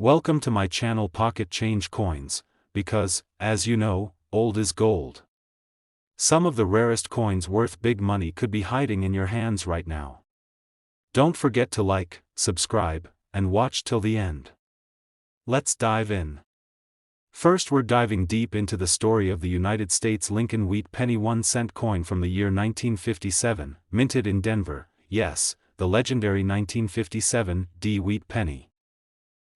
Welcome to my channel Pocket Change Coins, because, as you know, old is gold. Some of the rarest coins worth big money could be hiding in your hands right now. Don't forget to like, subscribe, and watch till the end. Let's dive in. First, we're diving deep into the story of the United States Lincoln Wheat Penny 1-cent coin from the year 1957, minted in Denver. Yes, the legendary 1957 Wheat Penny.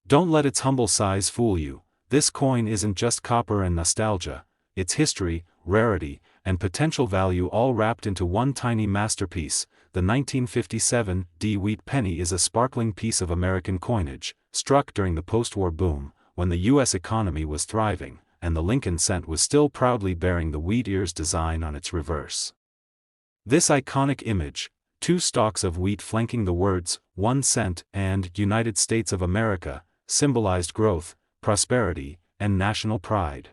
Don't let its humble size fool you. This coin isn't just copper and nostalgia, it's history, rarity, and potential value all wrapped into one tiny masterpiece. The 1957 Wheat Penny is a sparkling piece of American coinage, struck during the post-war boom, when the U.S. economy was thriving, and the Lincoln cent was still proudly bearing the wheat ears design on its reverse. This iconic image, two stalks of wheat flanking the words, 1 cent, and United States of America, symbolized growth, prosperity, and national pride.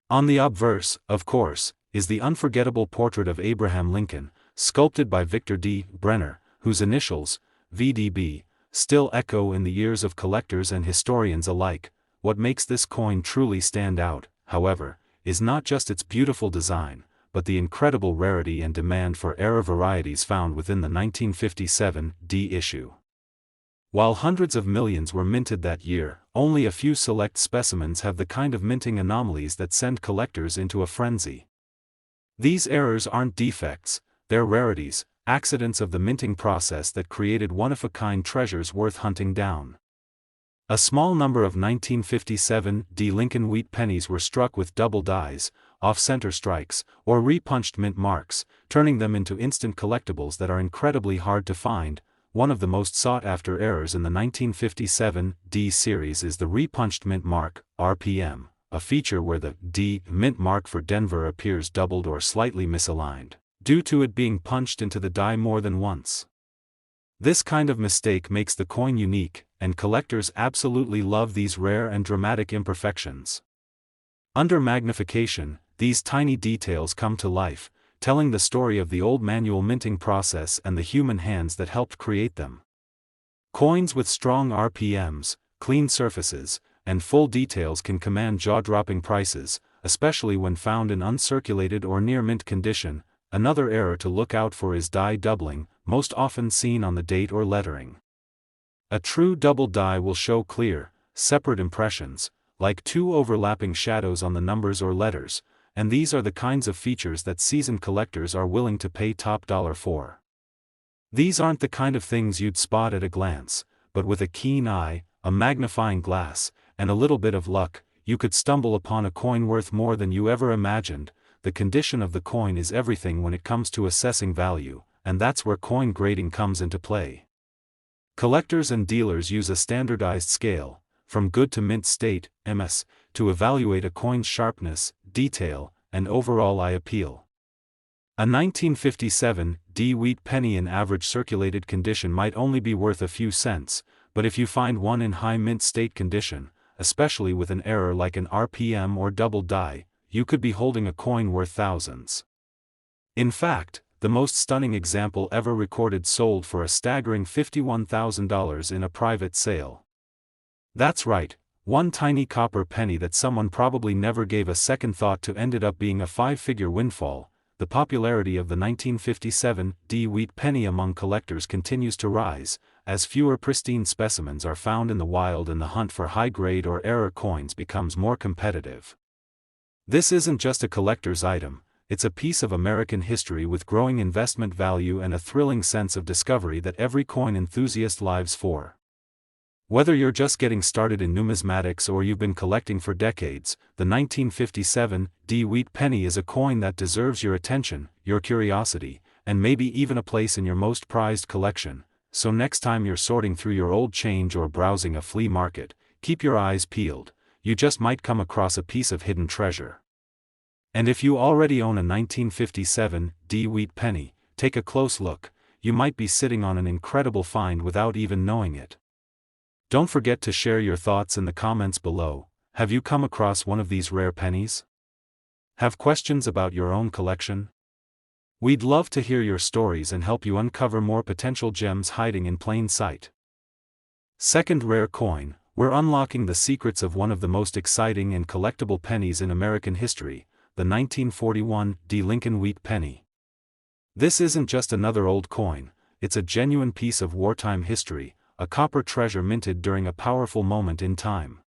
On the obverse, of course, is the unforgettable portrait of Abraham Lincoln, sculpted by Victor D. Brenner, whose initials, VDB, still echo in the ears of collectors and historians alike. What makes this coin truly stand out, however, is not just its beautiful design, but the incredible rarity and demand for rare varieties found within the 1957 issue. While hundreds of millions were minted that year, only a few select specimens have the kind of minting anomalies that send collectors into a frenzy. These errors aren't defects, they're rarities, accidents of the minting process that created one-of-a-kind treasures worth hunting down. A small number of 1957 Lincoln Wheat pennies were struck with double dies, off-center strikes, or repunched mint marks, turning them into instant collectibles that are incredibly hard to find. One of the most sought-after errors in the 1957 series is the repunched mint mark, RPM, a feature where the mint mark for Denver appears doubled or slightly misaligned, due to it being punched into the die more than once. This kind of mistake makes the coin unique, and collectors absolutely love these rare and dramatic imperfections. Under magnification, these tiny details come to life, telling the story of the old manual minting process and the human hands that helped create them. Coins with strong RPMs, clean surfaces, and full details can command jaw-dropping prices, especially when found in uncirculated or near-mint condition. Another error to look out for is die doubling, most often seen on the date or lettering. A true double die will show clear, separate impressions, like two overlapping shadows on the numbers or letters, and these are the kinds of features that seasoned collectors are willing to pay top dollar for. These aren't the kind of things you'd spot at a glance, but with a keen eye, a magnifying glass, and a little bit of luck, you could stumble upon a coin worth more than you ever imagined. The condition of the coin is everything when it comes to assessing value, and that's where coin grading comes into play. Collectors and dealers use a standardized scale, from good to mint state, MS, to evaluate a coin's sharpness, detail, and overall eye appeal. A 1957 Wheat penny in average circulated condition might only be worth a few cents, but if you find one in high mint state condition, especially with an error like an RPM or double die, you could be holding a coin worth thousands. In fact, the most stunning example ever recorded sold for a staggering $51,000 in a private sale. That's right, one tiny copper penny that someone probably never gave a second thought to ended up being a five-figure windfall. The popularity of the 1957 Wheat penny among collectors continues to rise, as fewer pristine specimens are found in the wild and the hunt for high-grade or error coins becomes more competitive. This isn't just a collector's item, it's a piece of American history with growing investment value and a thrilling sense of discovery that every coin enthusiast lives for. Whether you're just getting started in numismatics or you've been collecting for decades, the 1957 Wheat penny is a coin that deserves your attention, your curiosity, and maybe even a place in your most prized collection. So next time you're sorting through your old change or browsing a flea market, keep your eyes peeled. You just might come across a piece of hidden treasure. And if you already own a 1957 Wheat penny, take a close look. You might be sitting on an incredible find without even knowing it. Don't forget to share your thoughts in the comments below. Have you come across one of these rare pennies? Have questions about your own collection? We'd love to hear your stories and help you uncover more potential gems hiding in plain sight. Second rare coin, we're unlocking the secrets of one of the most exciting and collectible pennies in American history, the 1941 Lincoln Wheat Penny. This isn't just another old coin, it's a genuine piece of wartime history, a copper treasure minted during a powerful moment in time.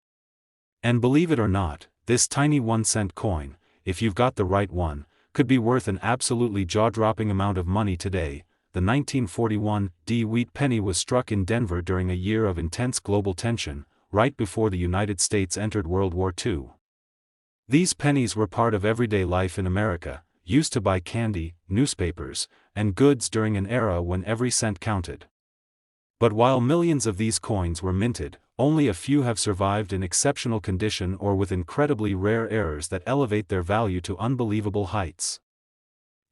And believe it or not, this tiny 1-cent coin, if you've got the right one, could be worth an absolutely jaw-dropping amount of money today. The 1941 Wheat Penny was struck in Denver during a year of intense global tension, right before the United States entered World War II. These pennies were part of everyday life in America, used to buy candy, newspapers, and goods during an era when every cent counted. But while millions of these coins were minted, only a few have survived in exceptional condition or with incredibly rare errors that elevate their value to unbelievable heights.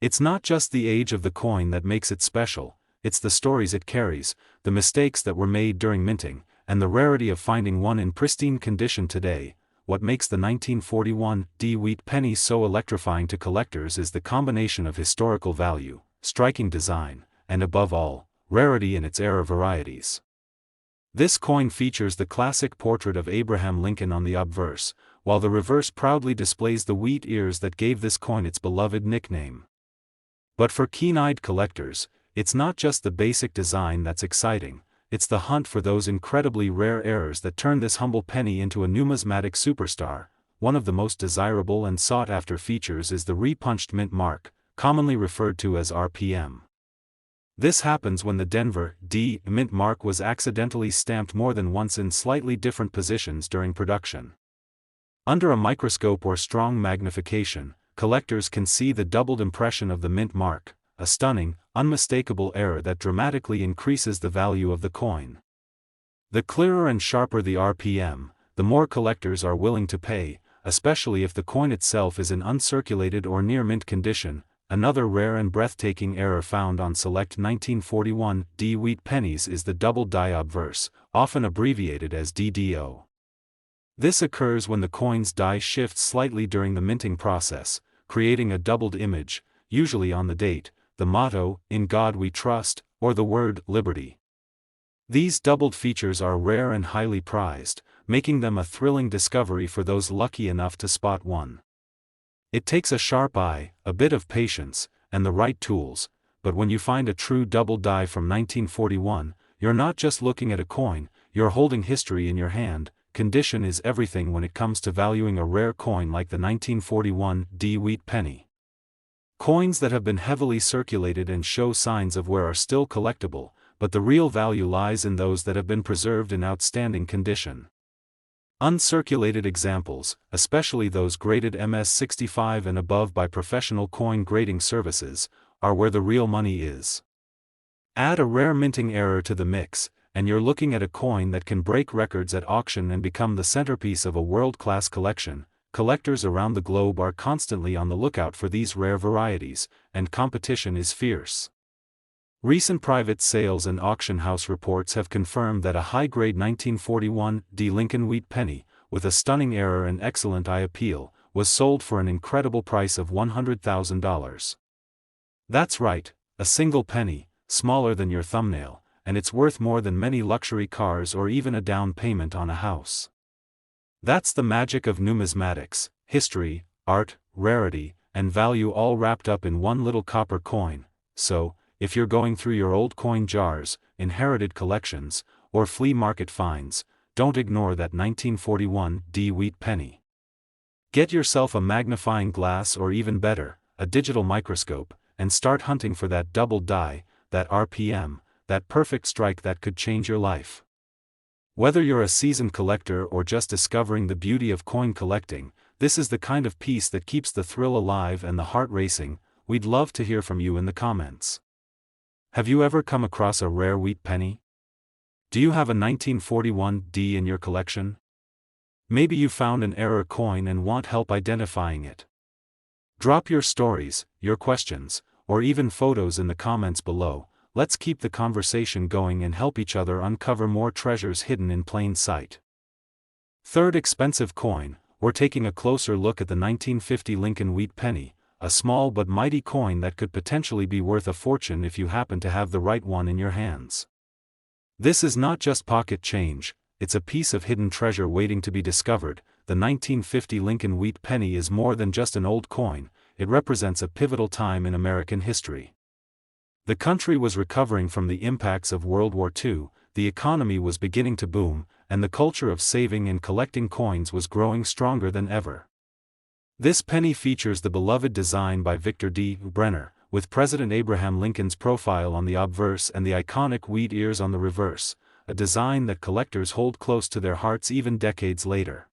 It's not just the age of the coin that makes it special, it's the stories it carries, the mistakes that were made during minting, and the rarity of finding one in pristine condition today. What makes the 1941 Wheat Penny so electrifying to collectors is the combination of historical value, striking design, and above all, rarity in its era varieties. This coin features the classic portrait of Abraham Lincoln on the obverse, while the reverse proudly displays the wheat ears that gave this coin its beloved nickname. But for keen-eyed collectors, it's not just the basic design that's exciting, it's the hunt for those incredibly rare errors that turn this humble penny into a numismatic superstar. One of the most desirable and sought-after features is the repunched mint mark, commonly referred to as RPM. This happens when the Denver mint mark was accidentally stamped more than once in slightly different positions during production. Under a microscope or strong magnification, collectors can see the doubled impression of the mint mark, a stunning, unmistakable error that dramatically increases the value of the coin. The clearer and sharper the RPM, the more collectors are willing to pay, especially if the coin itself is in uncirculated or near mint condition. Another rare and breathtaking error found on select 1941 Wheat pennies is the double die obverse, often abbreviated as DDO. This occurs when the coin's die shifts slightly during the minting process, creating a doubled image, usually on the date, the motto, "In God We Trust," or the word, "Liberty." These doubled features are rare and highly prized, making them a thrilling discovery for those lucky enough to spot one. It takes a sharp eye, a bit of patience, and the right tools, but when you find a true double die from 1941, you're not just looking at a coin, you're holding history in your hand. Condition is everything when it comes to valuing a rare coin like the 1941 Wheat Penny. Coins that have been heavily circulated and show signs of wear are still collectible, but the real value lies in those that have been preserved in outstanding condition. Uncirculated examples, especially those graded MS-65 and above by professional coin grading services, are where the real money is. Add a rare minting error to the mix, and you're looking at a coin that can break records at auction and become the centerpiece of a world-class collection. Collectors around the globe are constantly on the lookout for these rare varieties, and competition is fierce. Recent private sales and auction house reports have confirmed that a high-grade 1941 Lincoln Wheat Penny, with a stunning error and excellent eye appeal, was sold for an incredible price of $100,000. That's right, a single penny, smaller than your thumbnail, and it's worth more than many luxury cars or even a down payment on a house. That's the magic of numismatics: history, art, rarity, and value all wrapped up in one little copper coin. So, if you're going through your old coin jars, inherited collections, or flea market finds, don't ignore that 1941 Wheat Penny. Get yourself a magnifying glass or even better, a digital microscope, and start hunting for that double die, that RPM, that perfect strike that could change your life. Whether you're a seasoned collector or just discovering the beauty of coin collecting, this is the kind of piece that keeps the thrill alive and the heart racing. We'd love to hear from you in the comments. Have you ever come across a rare wheat penny? Do you have a 1941 in your collection? Maybe you found an error coin and want help identifying it. Drop your stories, your questions, or even photos in the comments below. Let's keep the conversation going and help each other uncover more treasures hidden in plain sight. Third expensive coin, we're taking a closer look at the 1950 Lincoln Wheat Penny, a small but mighty coin that could potentially be worth a fortune if you happen to have the right one in your hands. This is not just pocket change, it's a piece of hidden treasure waiting to be discovered. The 1950 Lincoln Wheat penny is more than just an old coin, it represents a pivotal time in American history. The country was recovering from the impacts of World War II, the economy was beginning to boom, and the culture of saving and collecting coins was growing stronger than ever. This penny features the beloved design by Victor D. Brenner, with President Abraham Lincoln's profile on the obverse and the iconic wheat ears on the reverse, a design that collectors hold close to their hearts even decades later.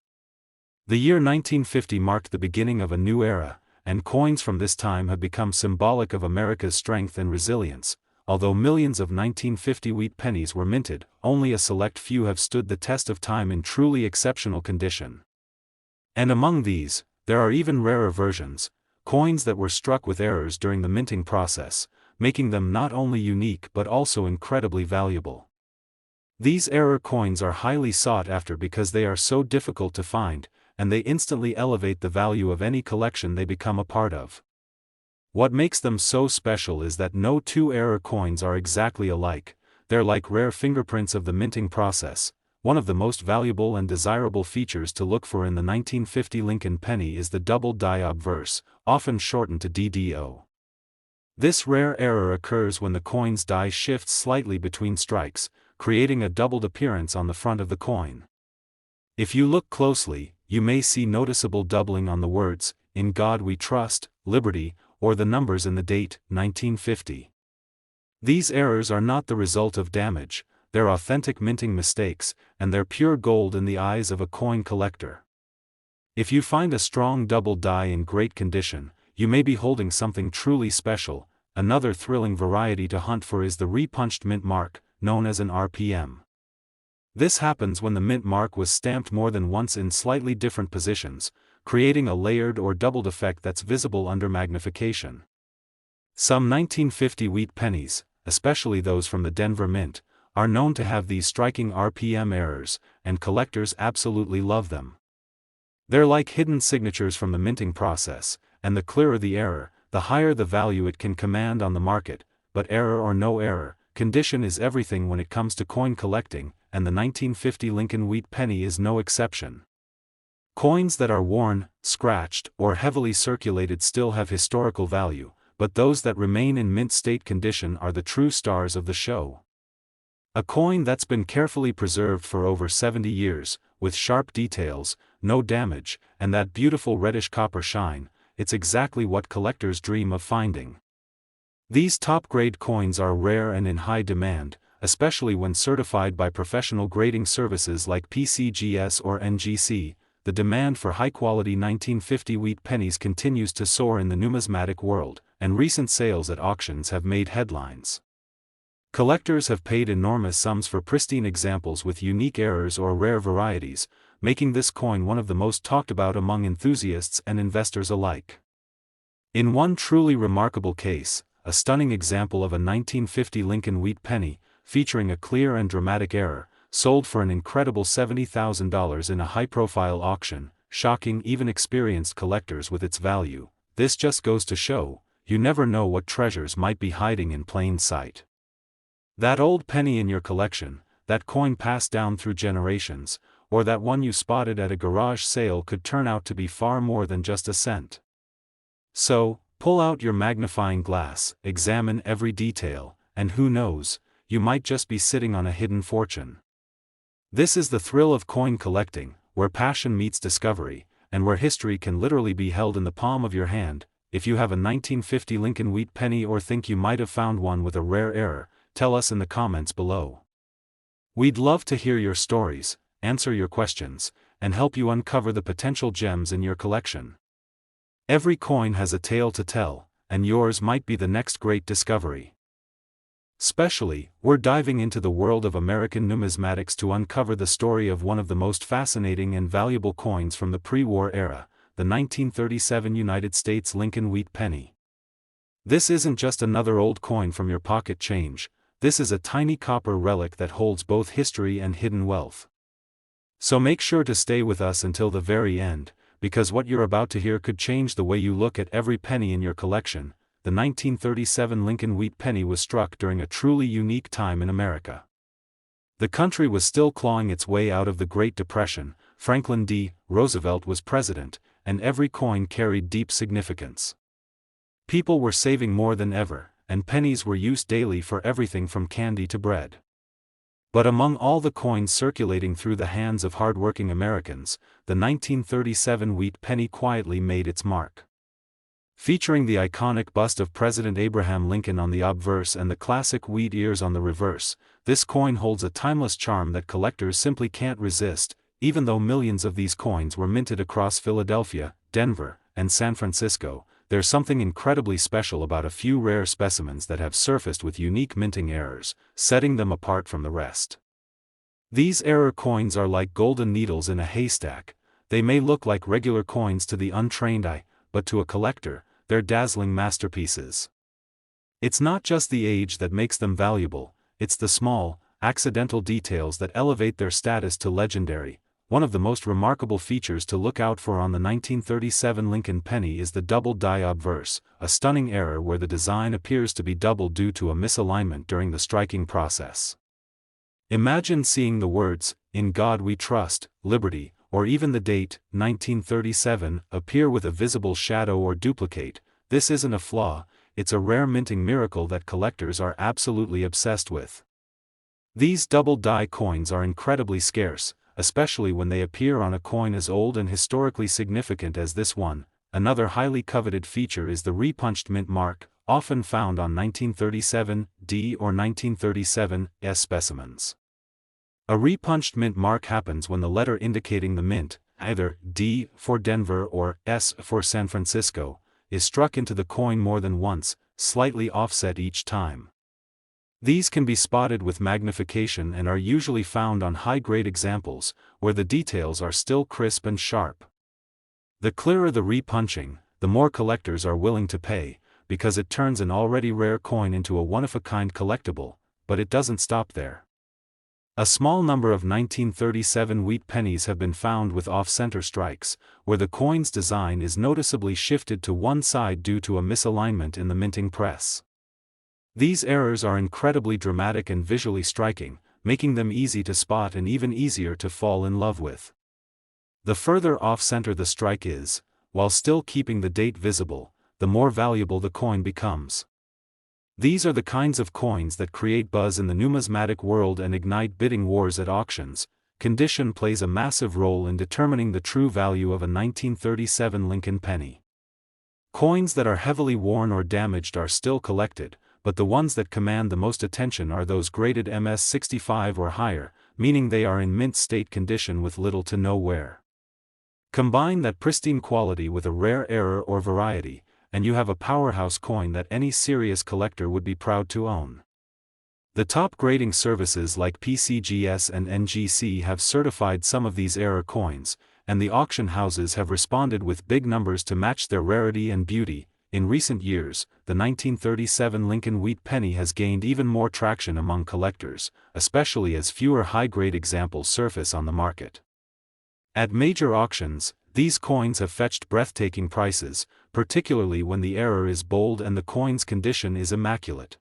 The year 1950 marked the beginning of a new era, and coins from this time have become symbolic of America's strength and resilience. Although millions of 1950 wheat pennies were minted, only a select few have stood the test of time in truly exceptional condition. And among these, there are even rarer versions, coins that were struck with errors during the minting process, making them not only unique but also incredibly valuable. These error coins are highly sought after because they are so difficult to find, and they instantly elevate the value of any collection they become a part of. What makes them so special is that no two error coins are exactly alike, they're like rare fingerprints of the minting process. One of the most valuable and desirable features to look for in the 1950 Lincoln penny is the double die obverse, often shortened to DDO. This rare error occurs when the coin's die shifts slightly between strikes, creating a doubled appearance on the front of the coin. If you look closely, you may see noticeable doubling on the words, "In God We Trust," "Liberty," or the numbers in the date, 1950. These errors are not the result of damage, they're authentic minting mistakes, and they're pure gold in the eyes of a coin collector. If you find a strong double die in great condition, you may be holding something truly special. Another thrilling variety to hunt for is the repunched mint mark, known as an RPM. This happens when the mint mark was stamped more than once in slightly different positions, creating a layered or doubled effect that's visible under magnification. Some 1950 wheat pennies, especially those from the Denver Mint, are known to have these striking RPM errors, and collectors absolutely love them. They're like hidden signatures from the minting process, and the clearer the error, the higher the value it can command on the market. But error or no error, condition is everything when it comes to coin collecting, and the 1950 Lincoln Wheat penny is no exception. Coins that are worn, scratched, or heavily circulated still have historical value, but those that remain in mint state condition are the true stars of the show. A coin that's been carefully preserved for over 70 years, with sharp details, no damage, and that beautiful reddish copper shine, it's exactly what collectors dream of finding. These top-grade coins are rare and in high demand, especially when certified by professional grading services like PCGS or NGC. The demand for high-quality 1950 wheat pennies continues to soar in the numismatic world, and recent sales at auctions have made headlines. Collectors have paid enormous sums for pristine examples with unique errors or rare varieties, making this coin one of the most talked about among enthusiasts and investors alike. In one truly remarkable case, a stunning example of a 1950 Lincoln Wheat penny, featuring a clear and dramatic error, sold for an incredible $70,000 in a high-profile auction, shocking even experienced collectors with its value. This just goes to show, you never know what treasures might be hiding in plain sight. That old penny in your collection, that coin passed down through generations, or that one you spotted at a garage sale could turn out to be far more than just a cent. So, pull out your magnifying glass, examine every detail, and who knows, you might just be sitting on a hidden fortune. This is the thrill of coin collecting, where passion meets discovery, and where history can literally be held in the palm of your hand. If you have a 1950 Lincoln Wheat penny or think you might have found one with a rare error, tell us in the comments below. We'd love to hear your stories, answer your questions, and help you uncover the potential gems in your collection. Every coin has a tale to tell, and yours might be the next great discovery. Specially, we're diving into the world of American numismatics to uncover the story of one of the most fascinating and valuable coins from the pre-war era, the 1937 United States Lincoln Wheat penny. This isn't just another old coin from your pocket change, this is a tiny copper relic that holds both history and hidden wealth. So make sure to stay with us until the very end, because what you're about to hear could change the way you look at every penny in your collection. The 1937 Lincoln Wheat penny was struck during a truly unique time in America. The country was still clawing its way out of the Great Depression, Franklin D. Roosevelt was president, and every coin carried deep significance. People were saving more than ever, and pennies were used daily for everything from candy to bread. But among all the coins circulating through the hands of hard-working Americans, the 1937 wheat penny quietly made its mark. Featuring the iconic bust of President Abraham Lincoln on the obverse and the classic wheat ears on the reverse, this coin holds a timeless charm that collectors simply can't resist. Even though millions of these coins were minted across Philadelphia, Denver, and San Francisco, there's something incredibly special about a few rare specimens that have surfaced with unique minting errors, setting them apart from the rest. These error coins are like golden needles in a haystack. They may look like regular coins to the untrained eye, but to a collector, they're dazzling masterpieces. It's not just the age that makes them valuable, it's the small, accidental details that elevate their status to legendary. One of the most remarkable features to look out for on the 1937 Lincoln penny is the double die obverse, a stunning error where the design appears to be doubled due to a misalignment during the striking process. Imagine seeing the words, "In God We Trust, Liberty," or even the date, 1937, appear with a visible shadow or duplicate. This isn't a flaw, it's a rare minting miracle that collectors are absolutely obsessed with. These double die coins are incredibly scarce, especially when they appear on a coin as old and historically significant as this one. Another highly coveted feature is the repunched mint mark, often found on 1937 D or 1937 S specimens. A repunched mint mark happens when the letter indicating the mint, either D for Denver or S for San Francisco, is struck into the coin more than once, slightly offset each time. These can be spotted with magnification and are usually found on high-grade examples, where the details are still crisp and sharp. The clearer the repunching, the more collectors are willing to pay, because it turns an already rare coin into a one-of-a-kind collectible, but it doesn't stop there. A small number of 1937 wheat pennies have been found with off-center strikes, where the coin's design is noticeably shifted to one side due to a misalignment in the minting press. These errors are incredibly dramatic and visually striking, making them easy to spot and even easier to fall in love with. The further off-center the strike is, while still keeping the date visible, the more valuable the coin becomes. These are the kinds of coins that create buzz in the numismatic world and ignite bidding wars at auctions. Condition plays a massive role in determining the true value of a 1937 Lincoln penny. Coins that are heavily worn or damaged are still collected, but the ones that command the most attention are those graded MS-65 or higher, meaning they are in mint state condition with little to no wear. Combine that pristine quality with a rare error or variety, and you have a powerhouse coin that any serious collector would be proud to own. The top grading services like PCGS and NGC have certified some of these error coins, and the auction houses have responded with big numbers to match their rarity and beauty. In recent years, the 1937 Lincoln wheat penny has gained even more traction among collectors, especially as fewer high-grade examples surface on the market. At major auctions, these coins have fetched breathtaking prices, particularly when the error is bold and the coin's condition is immaculate.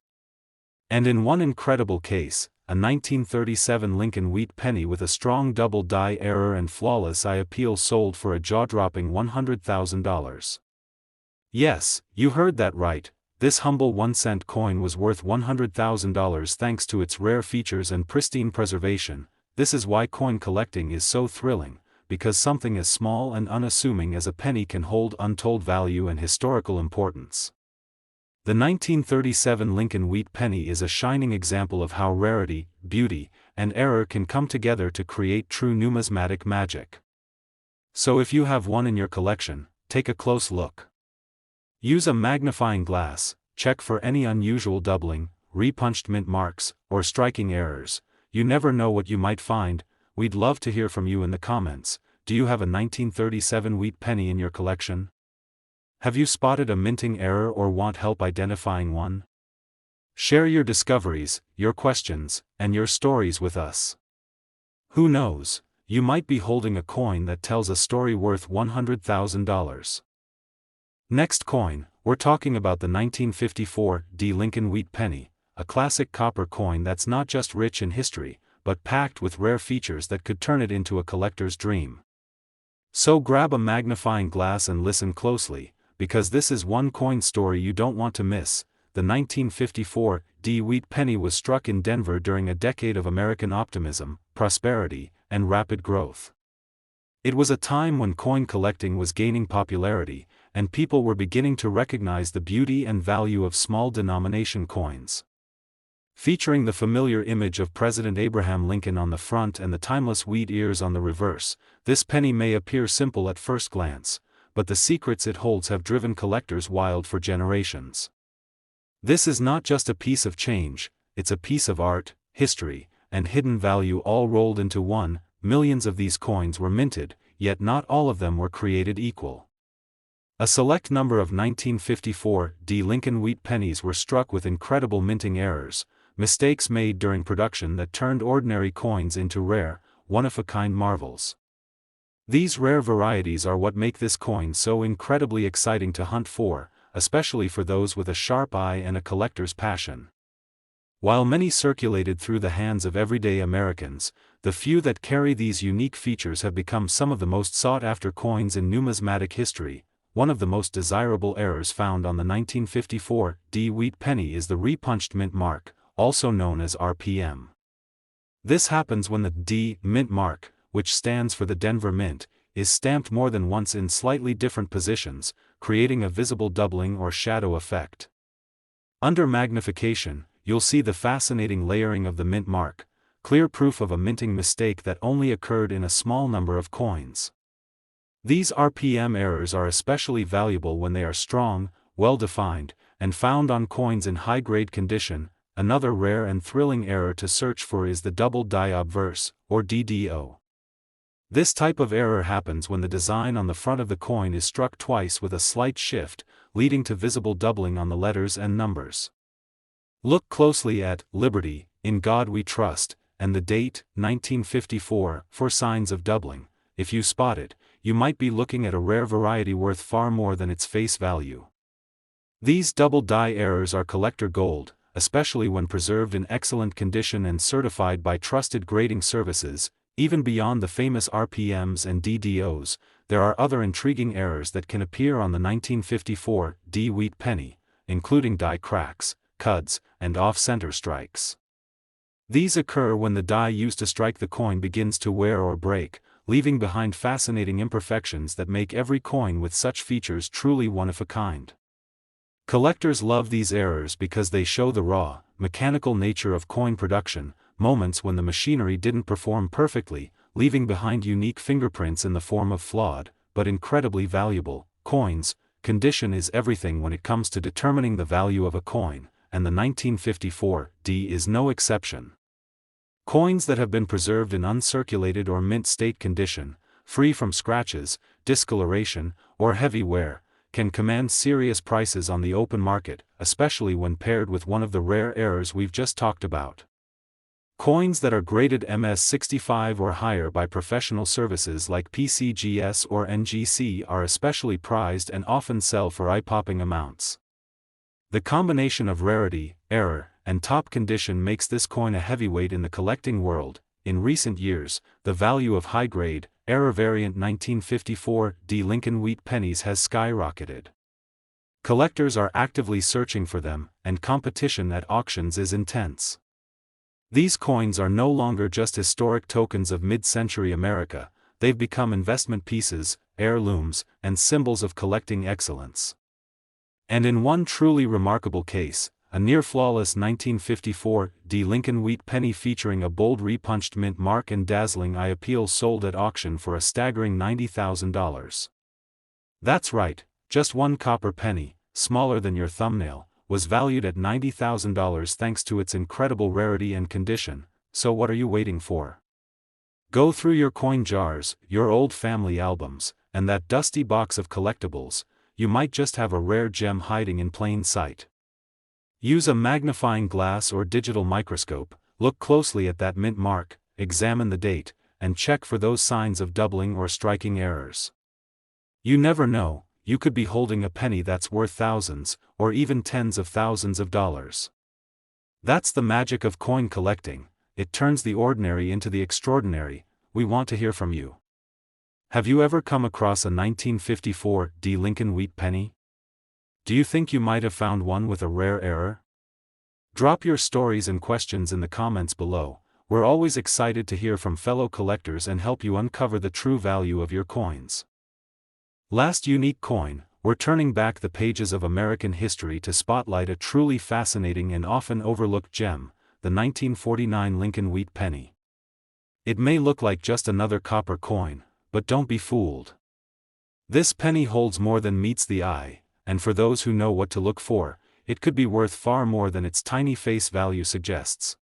And in one incredible case, a 1937 Lincoln wheat penny with a strong double die error and flawless eye appeal sold for a jaw-dropping $100,000. Yes, you heard that right, this humble 1-cent coin was worth $100,000 thanks to its rare features and pristine preservation. This is why coin collecting is so thrilling, because something as small and unassuming as a penny can hold untold value and historical importance. The 1937 Lincoln wheat penny is a shining example of how rarity, beauty, and error can come together to create true numismatic magic. So if you have one in your collection, take a close look. Use a magnifying glass, check for any unusual doubling, repunched mint marks, or striking errors. You never know what you might find. We'd love to hear from you in the comments. Do you have a 1937 wheat penny in your collection? Have you spotted a minting error or want help identifying one? Share your discoveries, your questions, and your stories with us. Who knows, you might be holding a coin that tells a story worth $100,000. Next coin, we're talking about the 1954 D Lincoln wheat penny, a classic copper coin that's not just rich in history, but packed with rare features that could turn it into a collector's dream. So grab a magnifying glass and listen closely, because this is one coin story you don't want to miss. The 1954 wheat penny was struck in Denver during a decade of American optimism, prosperity, and rapid growth. It was a time when coin collecting was gaining popularity, and people were beginning to recognize the beauty and value of small denomination coins. Featuring the familiar image of President Abraham Lincoln on the front and the timeless wheat ears on the reverse, this penny may appear simple at first glance, but the secrets it holds have driven collectors wild for generations. This is not just a piece of change, it's a piece of art, history, and hidden value all rolled into one. Millions of these coins were minted, yet not all of them were created equal. A select number of 1954 Lincoln wheat pennies were struck with incredible minting errors, mistakes made during production that turned ordinary coins into rare, one-of-a-kind marvels. These rare varieties are what make this coin so incredibly exciting to hunt for, especially for those with a sharp eye and a collector's passion. While many circulated through the hands of everyday Americans, the few that carry these unique features have become some of the most sought-after coins in numismatic history. One of the most desirable errors found on the 1954 wheat penny is the repunched mint mark, also known as RPM. This happens when the D mint mark, which stands for the Denver Mint, is stamped more than once in slightly different positions, creating a visible doubling or shadow effect. Under magnification, you'll see the fascinating layering of the mint mark, clear proof of a minting mistake that only occurred in a small number of coins. These RPM errors are especially valuable when they are strong, well-defined, and found on coins in high-grade condition. Another rare and thrilling error to search for is the double die obverse, or DDO. This type of error happens when the design on the front of the coin is struck twice with a slight shift, leading to visible doubling on the letters and numbers. Look closely at Liberty, In God We Trust, and the date, 1954, for signs of doubling. If you spot it, you might be looking at a rare variety worth far more than its face value. These double die errors are collector gold, especially when preserved in excellent condition and certified by trusted grading services. Even beyond the famous RPMs and DDOs, there are other intriguing errors that can appear on the 1954 wheat penny, including die cracks, cuds, and off-center strikes. These occur when the die used to strike the coin begins to wear or break, leaving behind fascinating imperfections that make every coin with such features truly one of a kind. Collectors love these errors because they show the raw, mechanical nature of coin production, moments when the machinery didn't perform perfectly, leaving behind unique fingerprints in the form of flawed, but incredibly valuable, coins. Condition is everything when it comes to determining the value of a coin, and the 1954 is no exception. Coins that have been preserved in uncirculated or mint state condition, free from scratches, discoloration, or heavy wear, can command serious prices on the open market, especially when paired with one of the rare errors we've just talked about. Coins that are graded MS65 or higher by professional services like PCGS or NGC are especially prized and often sell for eye-popping amounts. The combination of rarity, error, and top condition makes this coin a heavyweight in the collecting world. In recent years, the value of high-grade, error variant 1954 Lincoln wheat pennies has skyrocketed. Collectors are actively searching for them, and competition at auctions is intense. These coins are no longer just historic tokens of mid-century America, they've become investment pieces, heirlooms, and symbols of collecting excellence. And in one truly remarkable case, a near-flawless 1954 Lincoln wheat penny featuring a bold repunched mint mark and dazzling eye appeal sold at auction for a staggering $90,000. That's right, just one copper penny, smaller than your thumbnail, was valued at $90,000 thanks to its incredible rarity and condition. So what are you waiting for? Go through your coin jars, your old family albums, and that dusty box of collectibles. You might just have a rare gem hiding in plain sight. Use a magnifying glass or digital microscope, look closely at that mint mark, examine the date, and check for those signs of doubling or striking errors. You never know, you could be holding a penny that's worth thousands, or even tens of thousands of dollars. That's the magic of coin collecting, it turns the ordinary into the extraordinary. We want to hear from you. Have you ever come across a 1954 D. Lincoln wheat penny? Do you think you might have found one with a rare error? Drop your stories and questions in the comments below. We're always excited to hear from fellow collectors and help you uncover the true value of your coins. Last unique coin, we're turning back the pages of American history to spotlight a truly fascinating and often overlooked gem, the 1949 Lincoln wheat penny. It may look like just another copper coin, but don't be fooled. This penny holds more than meets the eye, and for those who know what to look for, it could be worth far more than its tiny face value suggests.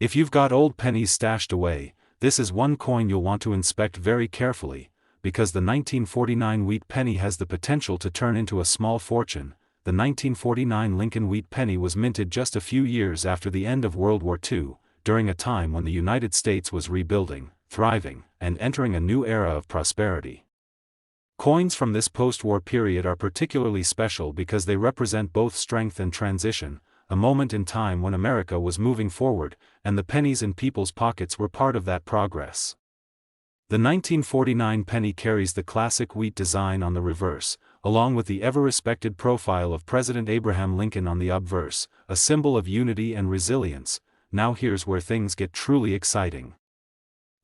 If you've got old pennies stashed away, this is one coin you'll want to inspect very carefully, because the 1949 wheat penny has the potential to turn into a small fortune. The 1949 Lincoln wheat penny was minted just a few years after the end of World War II, during a time when the United States was rebuilding, thriving, and entering a new era of prosperity. Coins from this post-war period are particularly special because they represent both strength and transition, a moment in time when America was moving forward, and the pennies in people's pockets were part of that progress. The 1949 penny carries the classic wheat design on the reverse, along with the ever-respected profile of President Abraham Lincoln on the obverse, a symbol of unity and resilience. Now here's where things get truly exciting.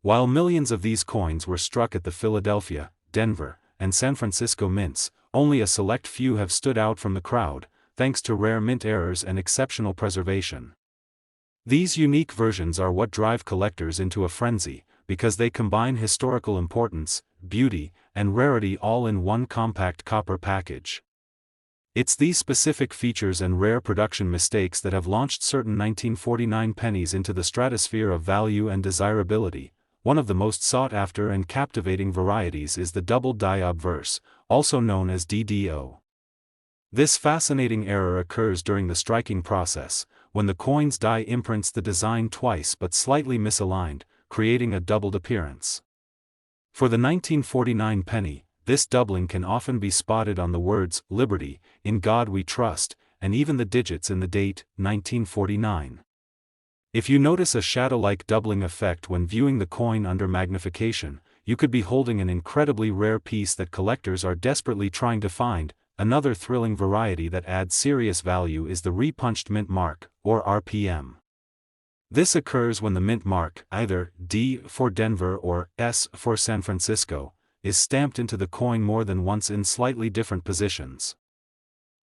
While millions of these coins were struck at the Philadelphia, Denver, and San Francisco mints, only a select few have stood out from the crowd, thanks to rare mint errors and exceptional preservation. These unique versions are what drive collectors into a frenzy, because they combine historical importance, beauty, and rarity all in one compact copper package. It's these specific features and rare production mistakes that have launched certain 1949 pennies into the stratosphere of value and desirability. One of the most sought-after and captivating varieties is the double die obverse, also known as DDO. This fascinating error occurs during the striking process, when the coin's die imprints the design twice but slightly misaligned, creating a doubled appearance. For the 1949 penny, this doubling can often be spotted on the words, "Liberty, in God we trust," and even the digits in the date, 1949. If you notice a shadow-like doubling effect when viewing the coin under magnification, you could be holding an incredibly rare piece that collectors are desperately trying to find. Another thrilling variety that adds serious value is the repunched mint mark, or RPM. This occurs when the mint mark, either D for Denver or S for San Francisco, is stamped into the coin more than once in slightly different positions.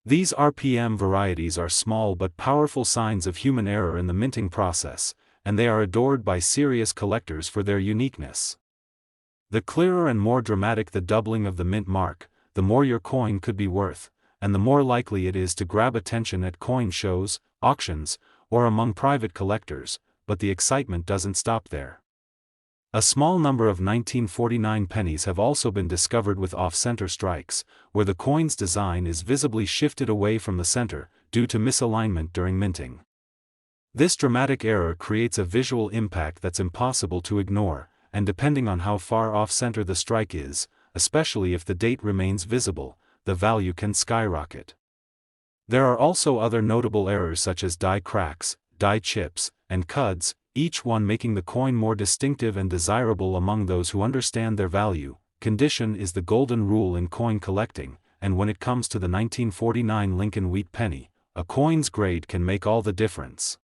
These RPM varieties are small but powerful signs of human error in the minting process, and they are adored by serious collectors for their uniqueness. The clearer and more dramatic the doubling of the mint mark, the more your coin could be worth, and the more likely it is to grab attention at coin shows, auctions, or among private collectors, but the excitement doesn't stop there. A small number of 1949 pennies have also been discovered with off-center strikes, where the coin's design is visibly shifted away from the center, due to misalignment during minting. This dramatic error creates a visual impact that's impossible to ignore, and depending on how far off-center the strike is, especially if the date remains visible, the value can skyrocket. There are also other notable errors such as die cracks, die chips, and cuds, each one making the coin more distinctive and desirable among those who understand their value. Condition is the golden rule in coin collecting, and when it comes to the 1949 Lincoln wheat penny, a coin's grade can make all the difference.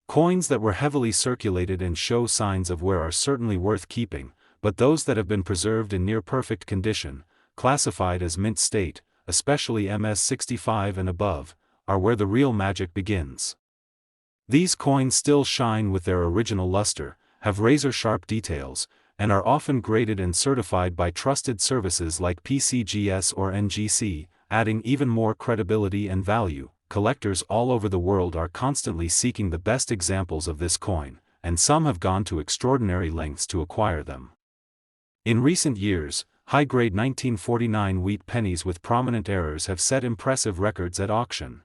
Coins that were heavily circulated and show signs of wear are certainly worth keeping, but those that have been preserved in near-perfect condition, classified as mint state, especially MS-65 and above, are where the real magic begins. These coins still shine with their original luster, have razor-sharp details, and are often graded and certified by trusted services like PCGS or NGC, adding even more credibility and value. Collectors all over the world are constantly seeking the best examples of this coin, and some have gone to extraordinary lengths to acquire them. In recent years, high-grade 1949 wheat pennies with prominent errors have set impressive records at auction.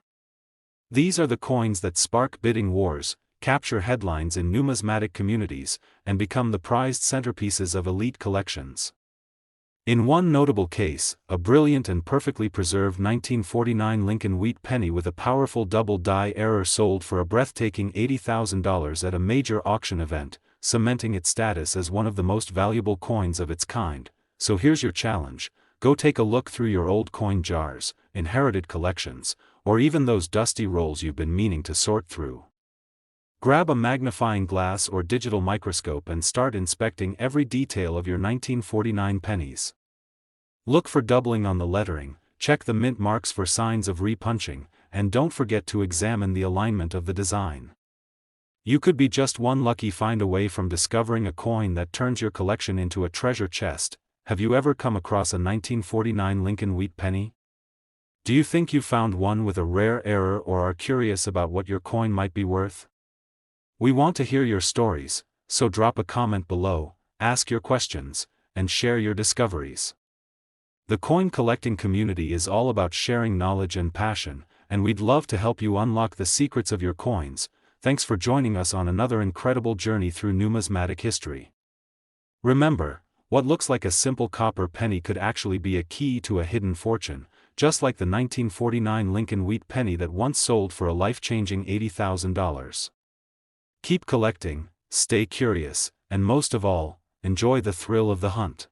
These are the coins that spark bidding wars, capture headlines in numismatic communities, and become the prized centerpieces of elite collections. In one notable case, a brilliant and perfectly preserved 1949 Lincoln wheat penny with a powerful double-die error sold for a breathtaking $80,000 at a major auction event, cementing its status as one of the most valuable coins of its kind. So here's your challenge: go take a look through your old coin jars, inherited collections, or even those dusty rolls you've been meaning to sort through. Grab a magnifying glass or digital microscope and start inspecting every detail of your 1949 pennies. Look for doubling on the lettering, check the mint marks for signs of repunching, and don't forget to examine the alignment of the design. You could be just one lucky find away from discovering a coin that turns your collection into a treasure chest. Have you ever come across a 1949 Lincoln wheat penny? Do you think you found one with a rare error or are curious about what your coin might be worth? We want to hear your stories, so drop a comment below, ask your questions, and share your discoveries. The coin collecting community is all about sharing knowledge and passion, and we'd love to help you unlock the secrets of your coins. Thanks for joining us on another incredible journey through numismatic history. Remember, what looks like a simple copper penny could actually be a key to a hidden fortune, just like the 1949 Lincoln wheat penny that once sold for a life-changing $80,000. Keep collecting, stay curious, and most of all, enjoy the thrill of the hunt.